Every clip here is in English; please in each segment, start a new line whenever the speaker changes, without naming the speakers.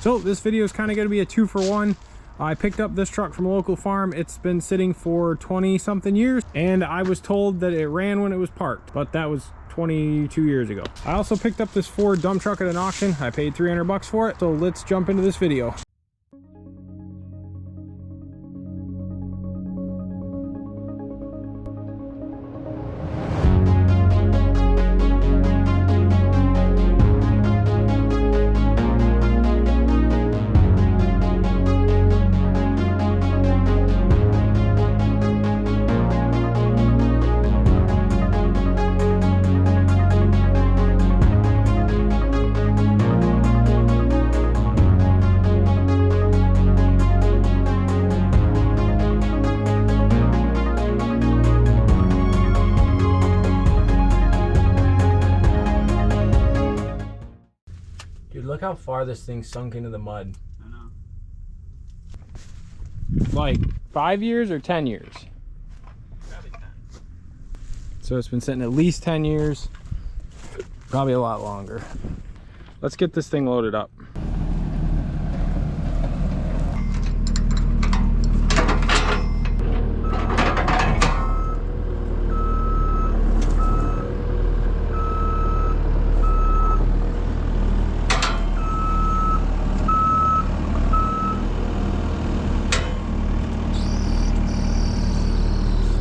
So this video is kind of going to be a 2-for-1. I picked up this truck from a local farm. It's been sitting for 20 something years, and I was told that it ran when it was parked, but that was 22 years ago. I also picked up this Ford dump truck at an auction. I paid 300 bucks for it. So let's jump into this video. Look how far this thing sunk into the mud.
I know.
Like 5 years or 10 years?
Probably 10.
So it's been sitting at least 10 years, probably a lot longer. Let's get this thing loaded up.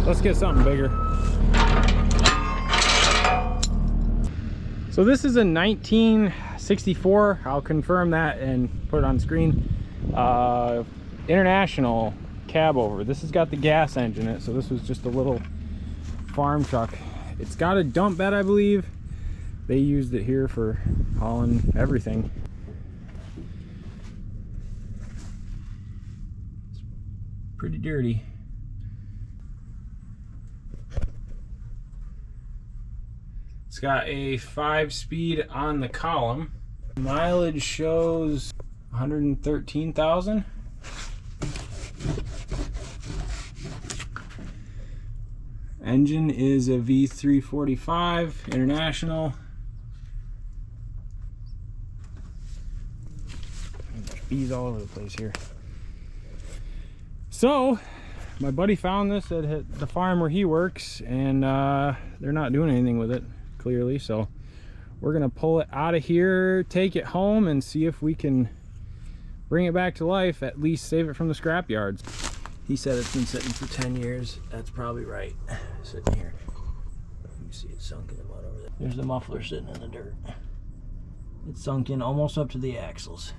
Let's get something bigger. So this is a 1964. I'll confirm that and put it on screen. International cabover. This has got the gas engine in it, so this was just a little farm truck. It's got a dump bed, I believe. They used it here for hauling everything. It's pretty dirty. It's got a 5-speed on the column. Mileage shows 113,000. Engine is a V345 International. There's bees all over the place here. So my buddy found this at the farm where he works, and they're not doing anything with it, clearly, so we're gonna pull it out of here, take it home, and see if we can bring it back to life, at least save it from the scrap yards. He said it's been sitting for 10 years. That's probably right. Sitting here, you can see it sunk in the mud over there. There's the muffler sitting in the dirt. It's sunk in almost up to the axles.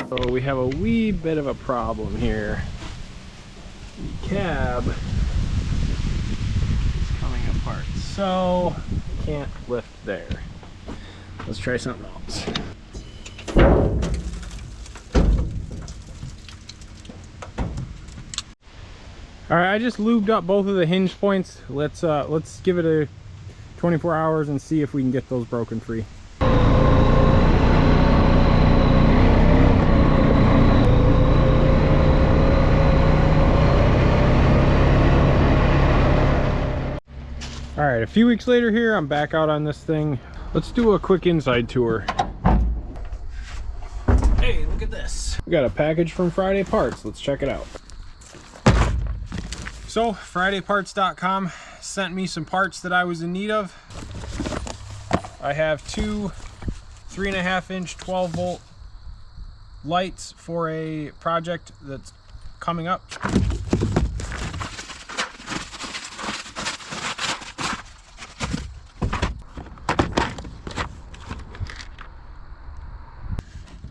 So we have a wee bit of a problem here. The cab is coming apart, so can't lift there. Let's try something else. All right, I just lubed up both of the hinge points. Let's give it a 24 hours and see if we can get those broken free. All right, a few weeks later here, I'm back out on this thing. Let's do a quick inside tour. Hey, look at this. We got a package from Friday Parts. Let's check it out. So, FridayParts.com sent me some parts that I was in need of. I have two 3.5-inch 12-volt lights for a project that's coming up.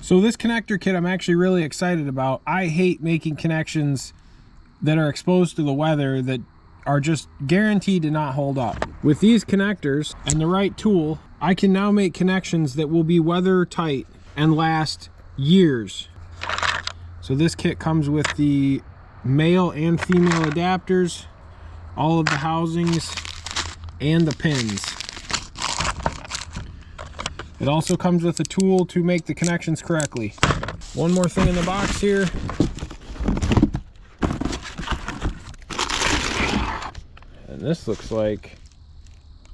So this connector kit I'm actually really excited about. I hate making connections that are exposed to the weather that are just guaranteed to not hold up. With these connectors and the right tool, I can now make connections that will be weather tight and last years. So this kit comes with the male and female adapters, all of the housings, and the pins. It also comes with a tool to make the connections correctly. One more thing in the box here. And this looks like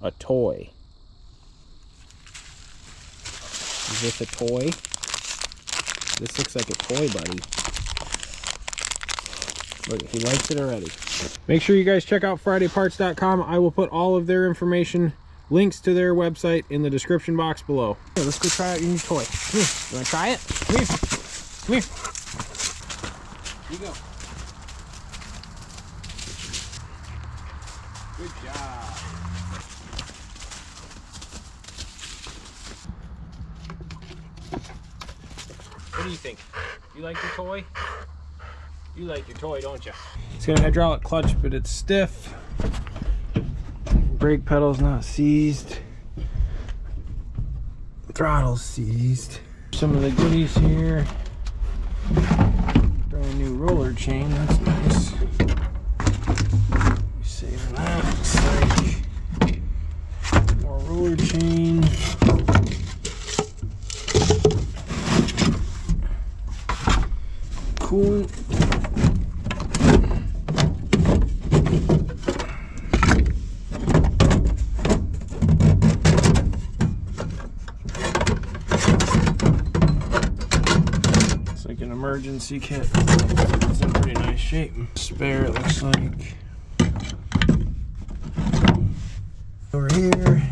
a toy. Is this a toy? This looks like a toy, buddy. Look, he likes it already. Make sure you guys check out FridayParts.com. I will put all of their information, links to their website, in the description box below. Here, let's go try out your new toy. Come here. You want to try it? Come here. Come here. Here you go. Good job. What do you think? You like your toy? You like your toy, don't you? It's got a hydraulic clutch, but it's stiff. Brake pedal's not seized. Throttle's seized. Some of the goodies here. Brand new roller chain, that's nice. Saving that. Looks like more roller chain. Coolant. Emergency kit. It's in pretty nice shape. Spare, it looks like. Over here.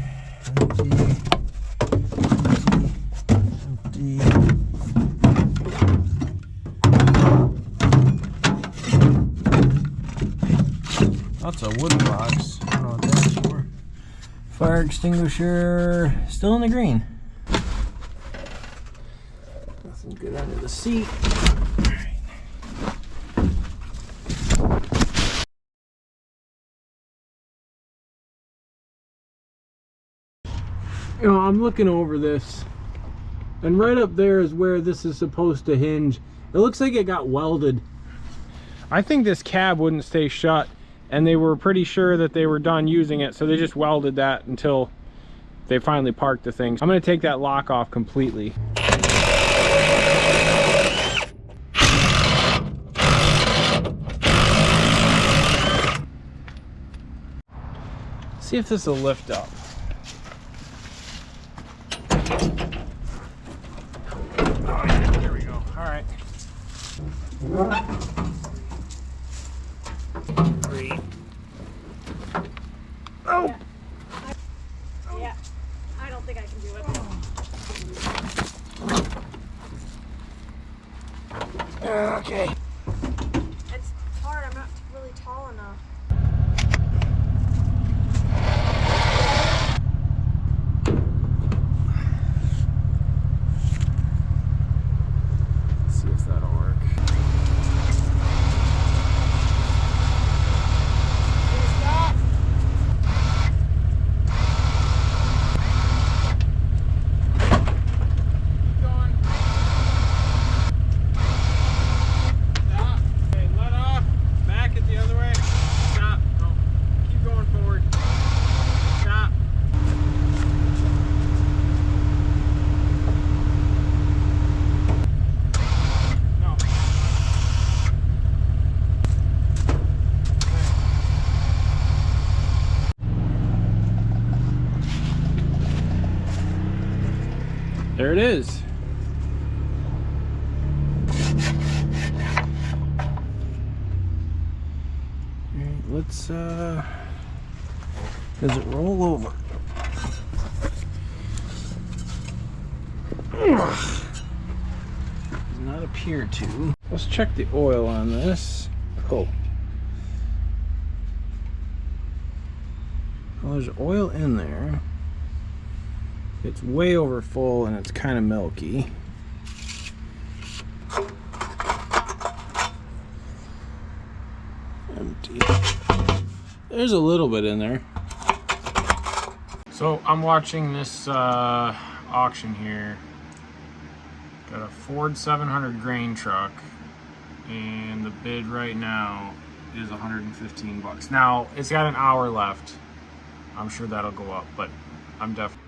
Empty. That's a wood box. I don't know what that's for. Fire extinguisher. Still in the green. Nothing good under the seat. You know, I'm looking over this, and right up there is where this is supposed to hinge. It looks like it got welded. I think this cab wouldn't stay shut, and they were pretty sure that they were done using it, so they just welded that until they finally parked the thing. I'm gonna take that lock off completely. See if this will lift up. Oh, yeah, there we go. All right. 3. Oh!
Yeah, I don't think I can do it.
Okay.
It's hard, I'm not really tall enough.
Let's see if that'll work.
Stop.
Keep going. Stop. Okay, let off. Back it the other way. Stop. No. Keep going forward. Stop. No. There it is. Alright, let's does it roll over? Does not appear to. Let's check the oil on this. Oh. Well, there's oil in there. It's way over full and it's kind of milky. Empty. There's a little bit in there. So I'm watching this auction here. Got a Ford 700 grain truck, and the bid right now is 115 bucks. Now it's got an hour left. I'm sure that'll go up, but I'm definitely.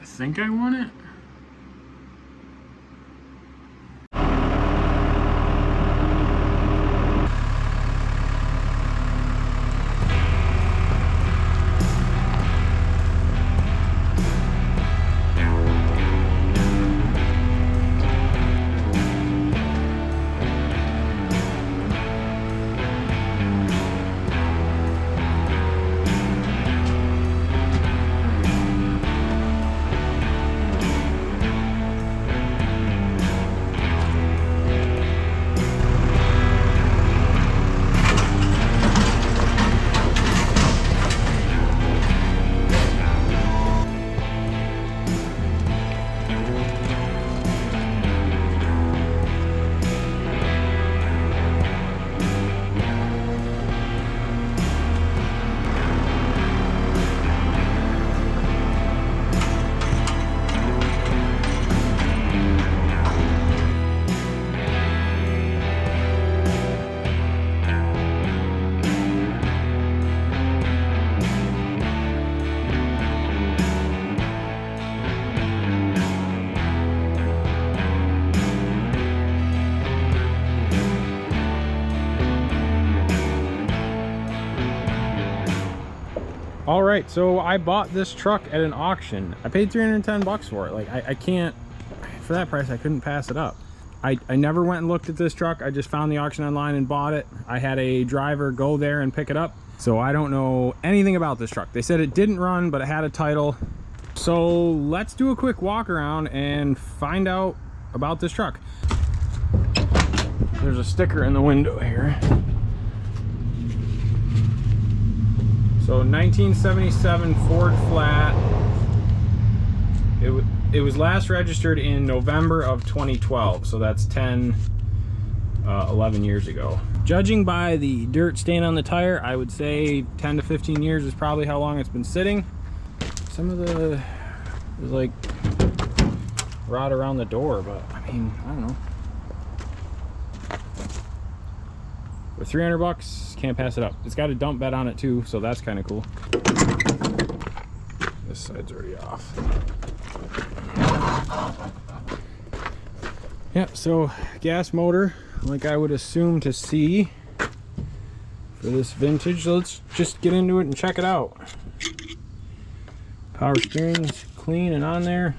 I think I want it. All right, so I bought this truck at an auction. I paid 310 bucks for it. Like I can't, for that price, I couldn't pass it up. I never went and looked at this truck. I just found the auction online and bought it. I had a driver go there and pick it up. So I don't know anything about this truck. They said it didn't run, but it had a title. So let's do a quick walk around and find out about this truck. There's a sticker in the window here. So 1977 Ford Flat. It was last registered in November of 2012, so that's 11 years ago. Judging by the dirt stain on the tire, I would say 10 to 15 years is probably how long it's been sitting. Some of the, there's like rot around the door, but I mean, I don't know. For 300 bucks, can't pass it up. It's got a dump bed on it too, so that's kind of cool. This side's already off. Yeah, so gas motor, like I would assume to see for this vintage. Let's just get into it and check it out. Power steering's clean and on there.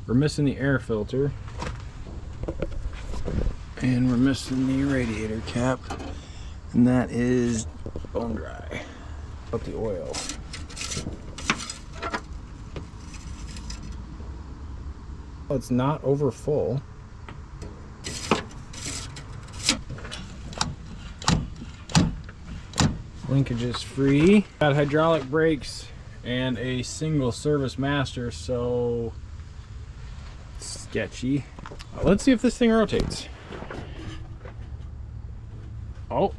We're missing the air filter. And we're missing the radiator cap. And that is bone dry. Put the oil. It's not over full. Linkage is free. Got hydraulic brakes and a single service master, so sketchy. Let's see if this thing rotates. Oh.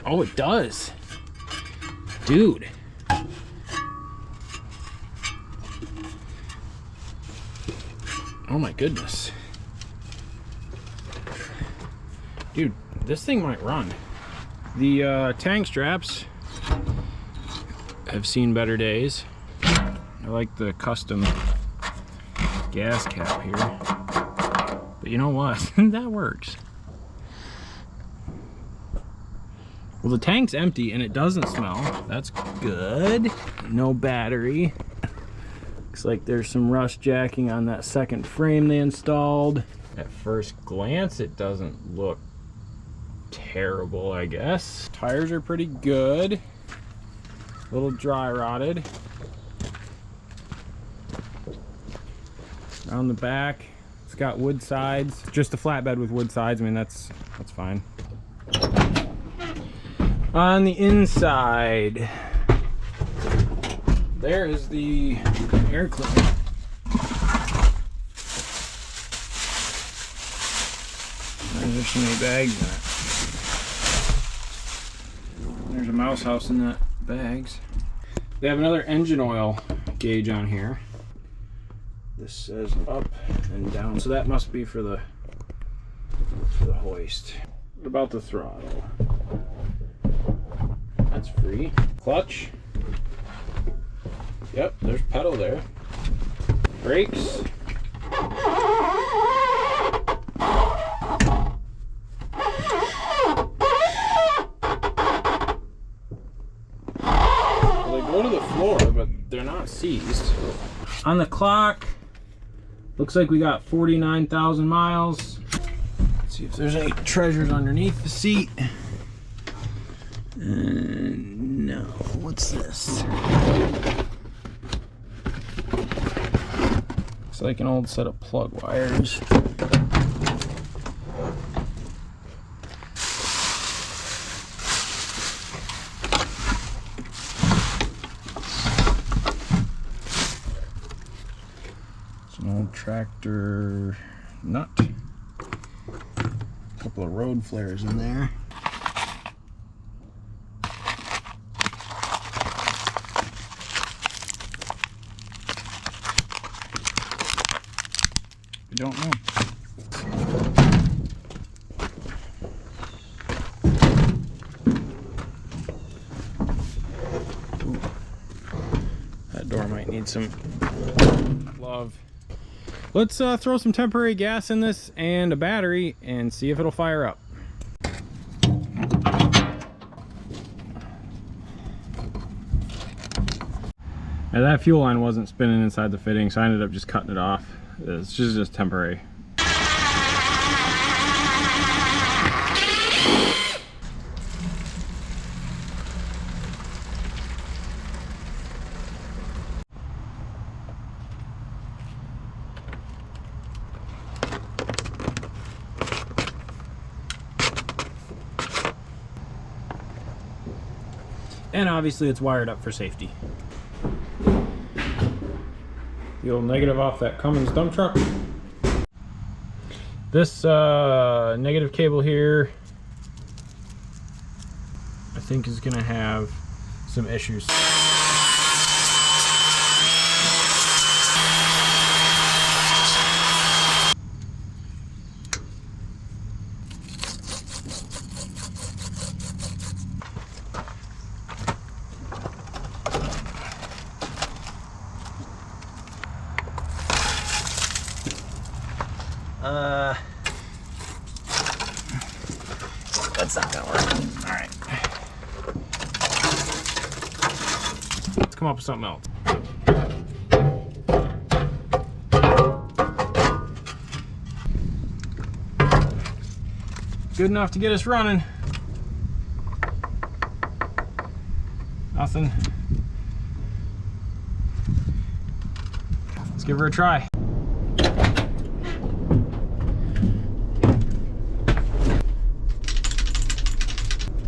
Oh, it does. Dude. Oh my goodness. Dude, this thing might run. The tank straps have seen better days. I like the custom gas cap here. But you know what? That works. Well, the tank's empty and it doesn't smell. That's good. No battery. Looks like there's some rust jacking on that second frame they installed. At first glance, it doesn't look terrible, I guess. Tires are pretty good. A little dry rotted. Around the back, it's got wood sides. Just a flatbed with wood sides. I mean, that's fine. On the inside, there is the air cleaner. There's so many bags in it. There's a mouse house in that bags. They have another engine oil gauge on here. This says up and down, so that must be for the hoist. What about the throttle? That's free. Clutch. Yep, there's pedal there. Brakes. Well, they go to the floor, but they're not seized. On the clock, looks like we got 49,000 miles. Let's see if there's any treasures underneath the seat. No, what's this? Looks like an old set of plug wires. It's an old tractor nut. A couple of road flares in there. Don't know. Ooh. That door might need some love. Let's throw some temporary gas in this and a battery and see if it'll fire up. Now that fuel line wasn't spinning inside the fitting, so I ended up just cutting it off. It's just temporary. And obviously it's wired up for safety. The old negative off that Cummins dump truck. This negative cable here, I think is gonna have some issues.
That's not gonna work.
All right. Let's come up with something else. Good enough to get us running. Nothing. Let's give her a try.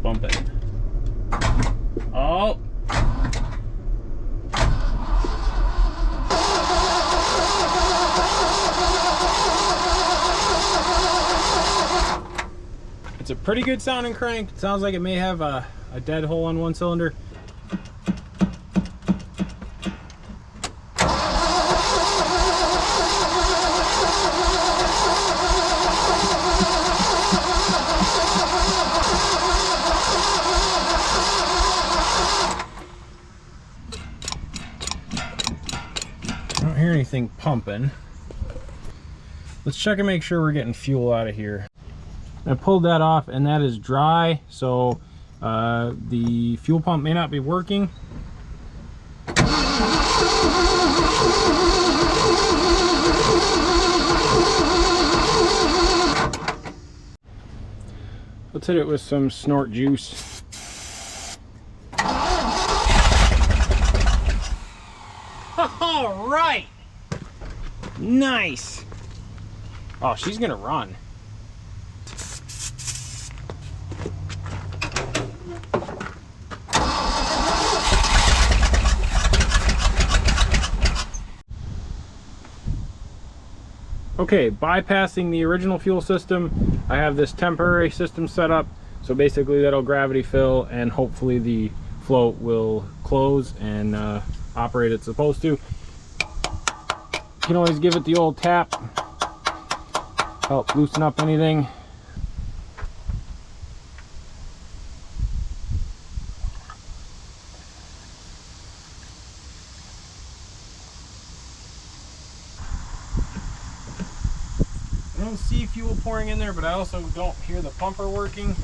Bump it. Oh. It's a pretty good sounding crank. It sounds like it may have a dead hole on one cylinder. I don't hear anything pumping. Let's check and make sure we're getting fuel out of here. I pulled that off and that is dry, so the fuel pump may not be working. Let's hit it with some snort juice. All right, nice. Oh, she's gonna run. Okay, bypassing the original fuel system, I have this temporary system set up. So basically that'll gravity fill and hopefully the float will close and operate it's supposed to. You can always give it the old tap, help loosen up anything. I don't see fuel pouring in there, but I also don't hear the pumper working.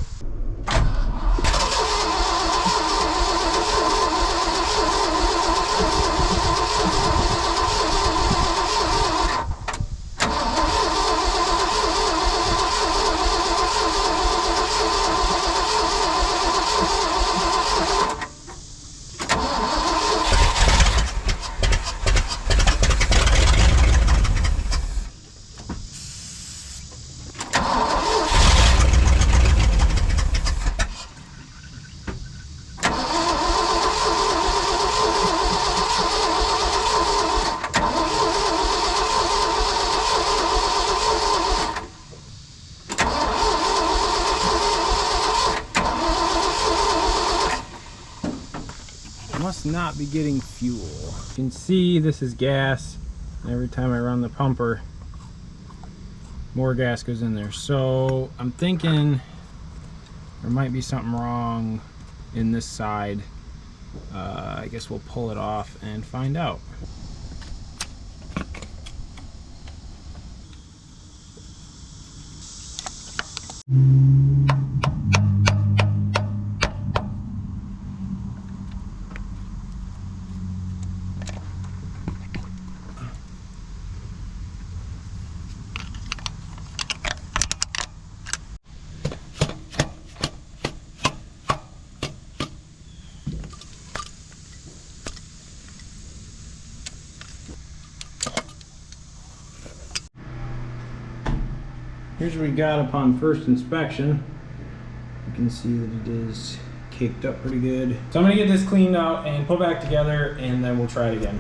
Must not be getting fuel. You can see this is gas. Every time I run the pumper, more gas goes in there. So I'm thinking there might be something wrong in this side. I guess we'll pull it off and find out. Here's what we got upon first inspection. You can see that it is caked up pretty good. So I'm gonna get this cleaned out and put back together and then we'll try it again.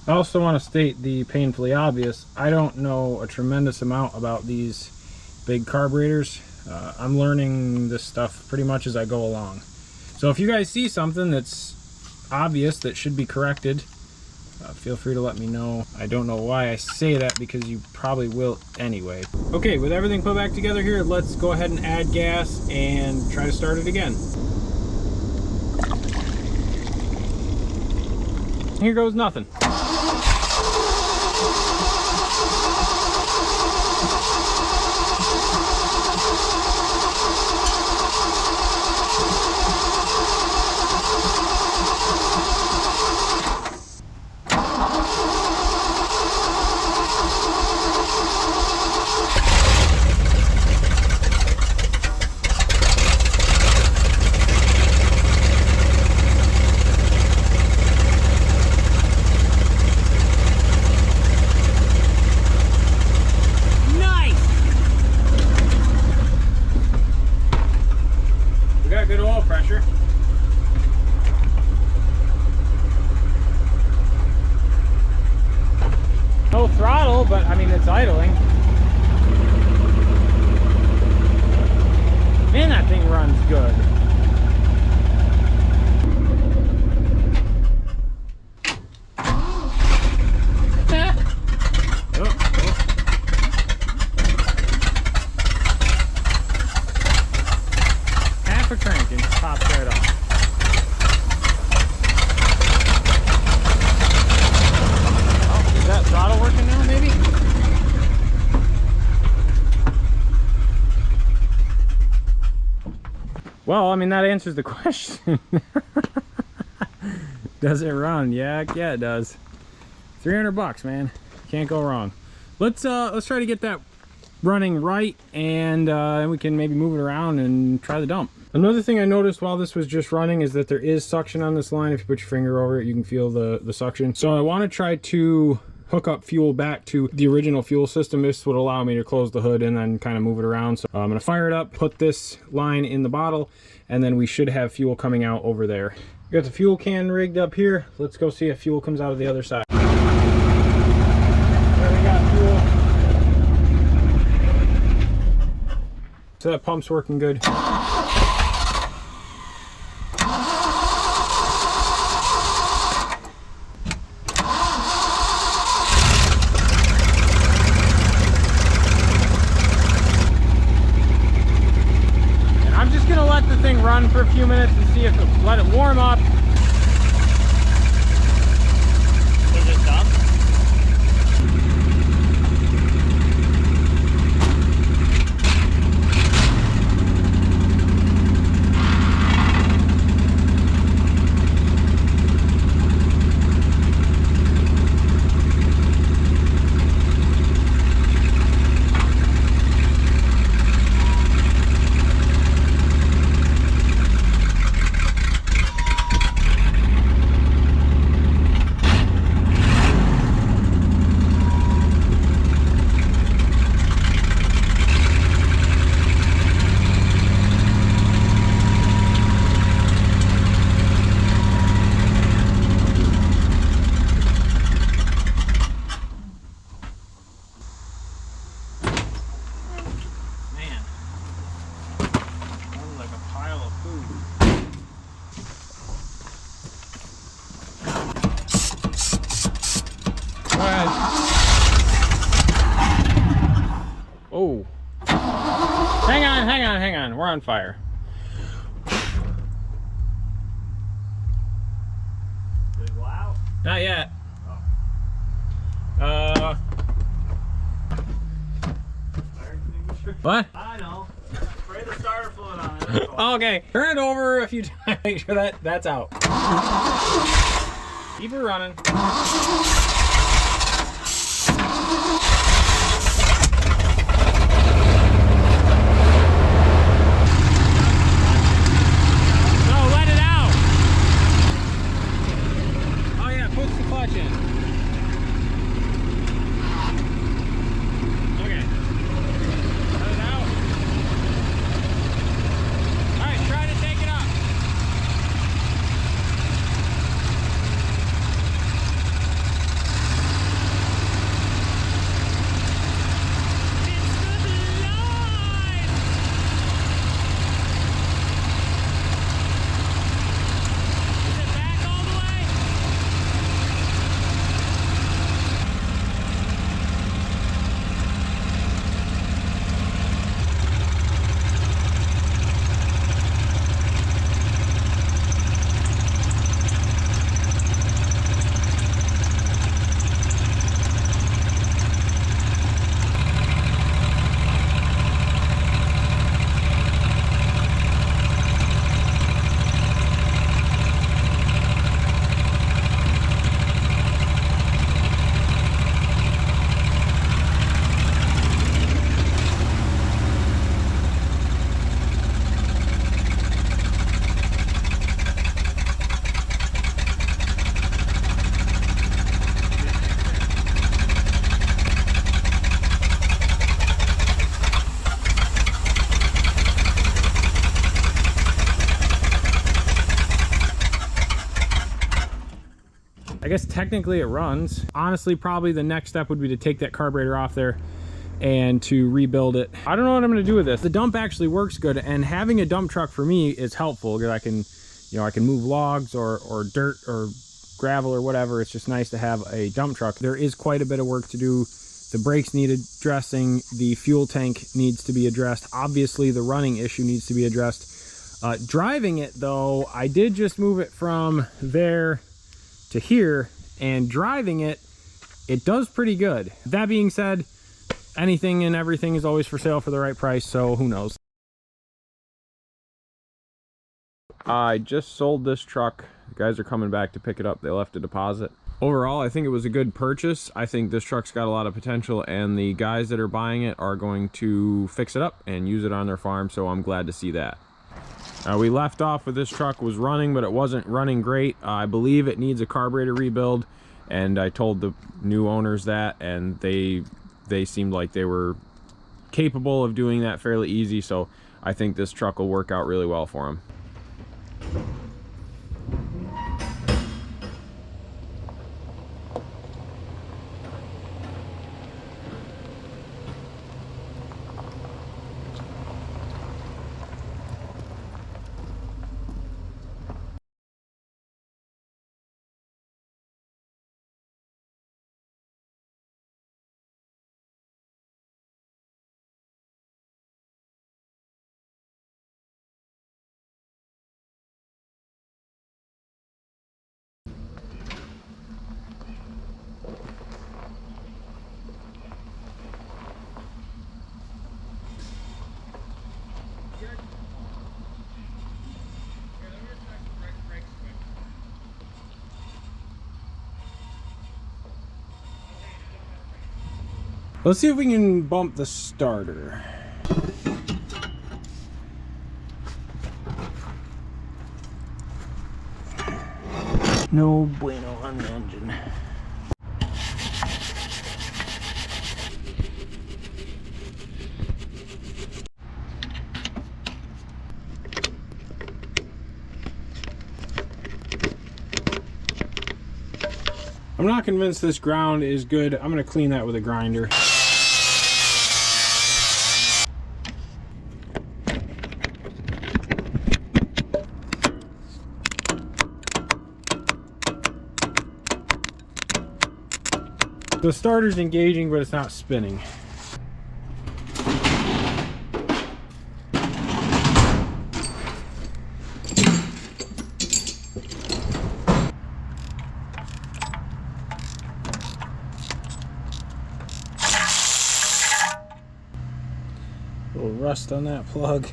I also want to state the painfully obvious. I don't know a tremendous amount about these big carburetors. I'm learning this stuff pretty much as I go along. So if you guys see something that's obvious that should be corrected, feel free to let me know. I don't know why I say that because you probably will anyway. Okay, with everything put back together here, let's go ahead and add gas and try to start it again. Here goes nothing. pressure. No throttle, but I mean, it's idling. Man, that thing runs good. Half a crank and pops right off. Oh, is that throttle working now, maybe? Well, I mean, that answers the question. Does it run? Yeah, it does. 300 bucks, man. Can't go wrong. Let's try to get that running right, and we can maybe move it around and try the dump. Another thing I noticed while this was just running is that there is suction on this line. If you put your finger over it, you can feel the suction. So I want to try to hook up fuel back to the original fuel system. This would allow me to close the hood and then kind of move it around. So I'm gonna fire it up, put this line in the bottle, and then we should have fuel coming out over there. We got the fuel can rigged up here. Let's go see if fuel comes out of the other side. There we got fuel. So that pump's working good. Run for a few minutes and see if it let it warm up.
Is it done?
Oh. Hang on. We're on fire.
Did it go out?
Not yet.
Oh. Fire extinguisher?
What?
I know. Spray the starter fluid on it. That's all.
Okay. Turn it over a few times. Make sure that's out. Keep it running. guess technically it runs. Honestly, probably the next step would be to take that carburetor off there and to rebuild it. I don't know what I'm gonna do with this. The dump actually works good, and having a dump truck for me is helpful because I can, you know, I can move logs or dirt or gravel or whatever. It's just nice to have a dump truck. There is quite a bit of work to do. The brakes need addressing, the fuel tank needs to be addressed. Obviously, the running issue needs to be addressed. Driving it though, I did just move it from there to here, and driving it, it does pretty good. That being said, anything and everything is always for sale for the right price, so who knows. I just sold this truck. The guys are coming back to pick it up. They left a deposit. Overall, I think it was a good purchase. I think this truck's got a lot of potential, and the guys that are buying it are going to fix it up and use it on their farm, so I'm glad to see that. We left off with this truck was running, but it wasn't running great. I believe it needs a carburetor rebuild, and I told the new owners that, and they seemed like they were capable of doing that fairly easy, so I think this truck will work out really well for them. Let's see if we can bump the starter. No bueno on the engine. I'm not convinced this ground is good. I'm gonna clean that with a grinder. The starter's engaging, but it's not spinning. A little rust on that plug.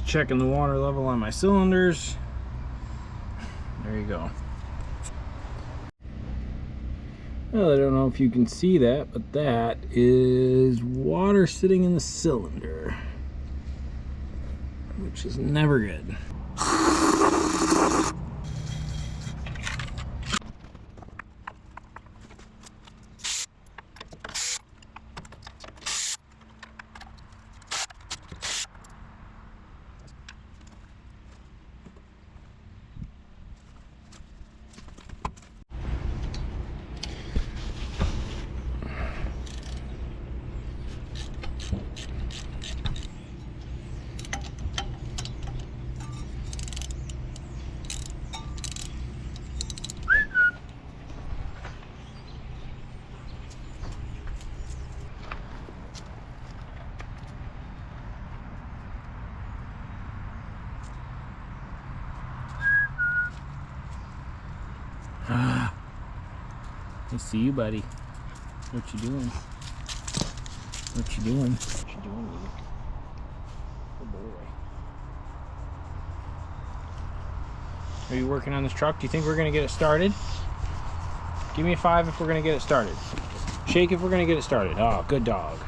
Checking the water level on my cylinders. There you go. Well, I don't know if you can see that, but that is water sitting in the cylinder, which is never good. I see you, buddy. What you doing? What you doing? What you doing, buddy? Good boy. Are you working on this truck? Do you think we're gonna get it started? Give me a 5 if we're gonna get it started. Shake if we're gonna get it started. Oh, good dog.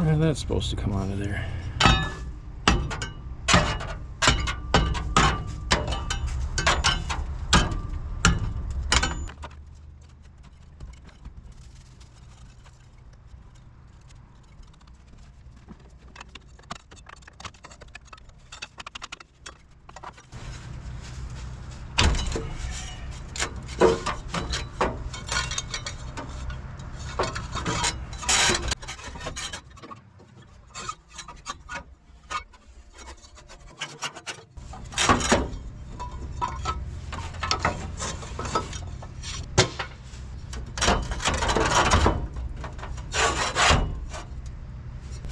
Where that's supposed to come out of there.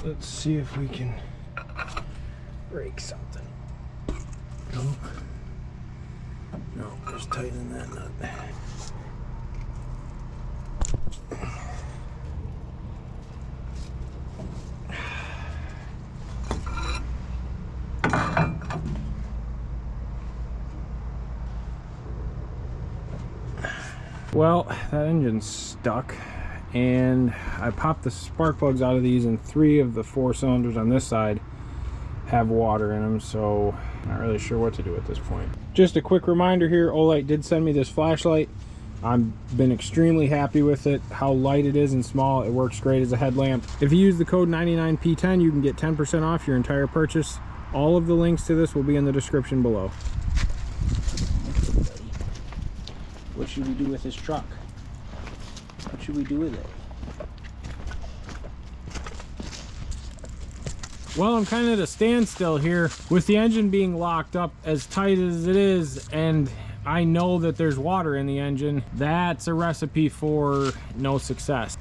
Let's see if we can break something. Nope. No, just tighten that nut. Well, that engine's stuck. And I popped the spark plugs out of these, and 3 of the 4 cylinders on this side have water in them, so not really sure what to do at this point. Just a quick reminder here, Olight did send me this flashlight. I've been extremely happy with it, how light it is and small. It works great as a headlamp. If you use the code 99P10, you can get 10% off your entire purchase. All of the links to this will be in the description below. What should we do with this truck? What should we do with it? Well, I'm kind of at a standstill here with the engine being locked up as tight as it is, and I know that there's water in the engine. That's a recipe for no success.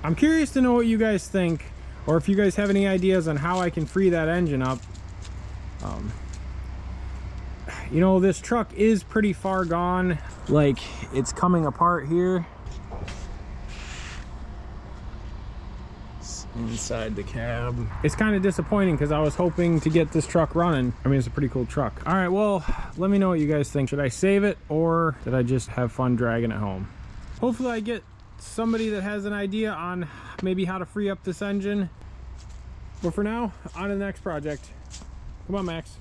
I'm curious to know what you guys think, or if you guys have any ideas on how I can free that engine up. You know, this truck is pretty far gone. Like, it's coming apart here. It's inside the cab. It's kind of disappointing because I was hoping to get this truck running. I mean, it's a pretty cool truck. All right, well, let me know what you guys think. Should I save it, or did I just have fun dragging it home? Hopefully I get somebody that has an idea on maybe how to free up this engine. But for now, on to the next project. Come on, Max.